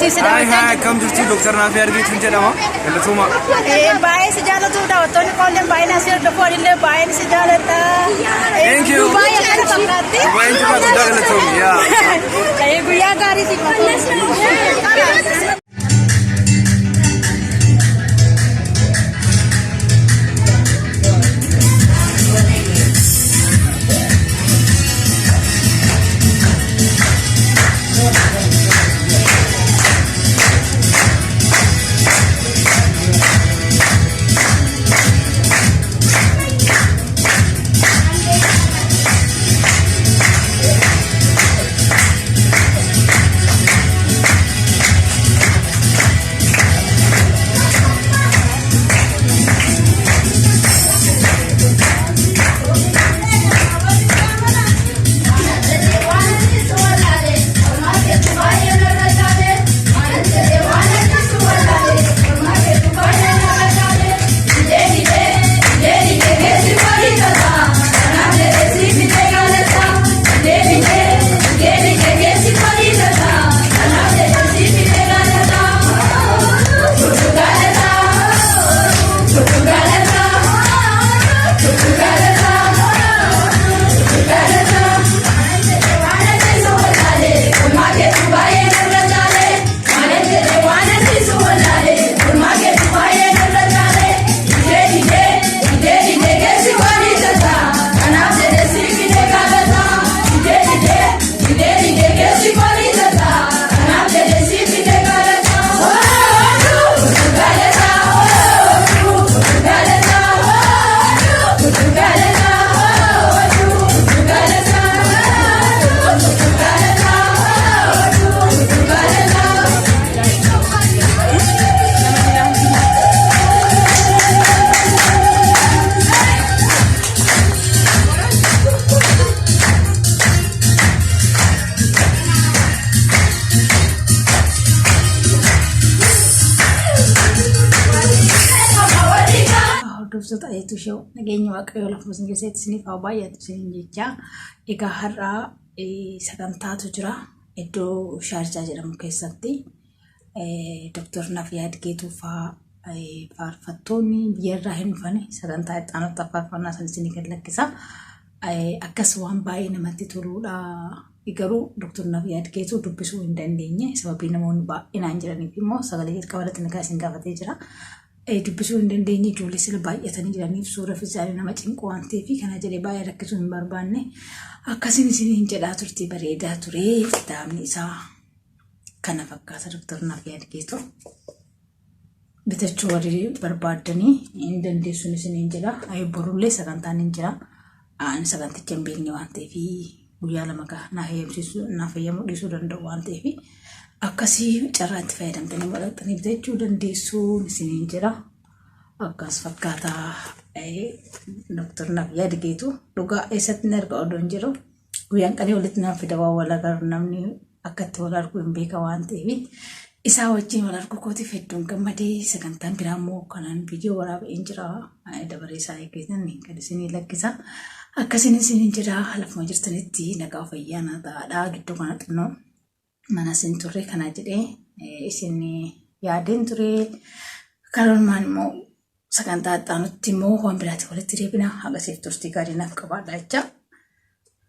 Hai, come to see Dr. Nafia Argit in Jedama? And the Tuma. Buy Sijala to the Tony Colin by Nasir the foreign buy Sijalata. Thank you. Buy a Pagati. Went to the yeah. Dhuftoota ayeetu ishee nageenya waaqayyoo lafa sin keessatti isiniif haa baay'atu isiniin jecha egaa har'aa sagantaatu jira iddoo shaarjaa jedhamu keessatti Dr. Nafia Argituu fa'aa faarfattoonni biyyarraa hin dhufan sagantaa ixaanota faarfannaa san isinii kan lakkisa akkas waan baay'ee namatti toluudha. Garuu Dr. Nafia Argituu dubbisuu hin dandeenye sababii namoonni baay'inaan jiraniif immoo sagalee jalqabarratti nagaa isin gaafatee jira. Dubbisuu hin dandeenye ijoollee sila baay'atanii jiraniif suura isaanii nama cinqu waan ta'eef kana jedhee baay'ee rakkisuu hin barbaanne akkasiin isiniin jedhaa turte bareedaa ture kitaabni isaa kana fakkaata Dr. Nafia Argituu bitachuu warri barbaadanii hin dandeessuun isiniin jedha borullee sagantaan hin jira saganticha hin beekne waan ta'eef guyyaa lama naaf fayyamuu dhiisuu danda'u waan ta'eef akkasii carraatti fayyadamtanii walaqxanii bitachuu dandeessuun isiniin jira akkas fakkaata Dr. Nafia Argituu dhugaa eessatti hin arga odoon jiru guyyaan qanii walitti naaf fida waan wal agarru namni akkatti wal arguu hin beeka waan ta'eef isaa wajjin wal arguu kootiif hedduun gammadee sagantaan biraa immoo kanaan viidiyoo waraabeen jira dabaree isaa eeggatanii kan isinii lakkisa akkasiin isiniin jira lafuma jirtanitti nagaa fayyaa ta'aadha gidduu kana xinnoo mana sin turre kana jedhee isin yaadeen ture karoormaan immoo sagantaa ixaanutti immoo waan biraatti walitti deebina haga seef turtii gaarii naaf qabaadha jecha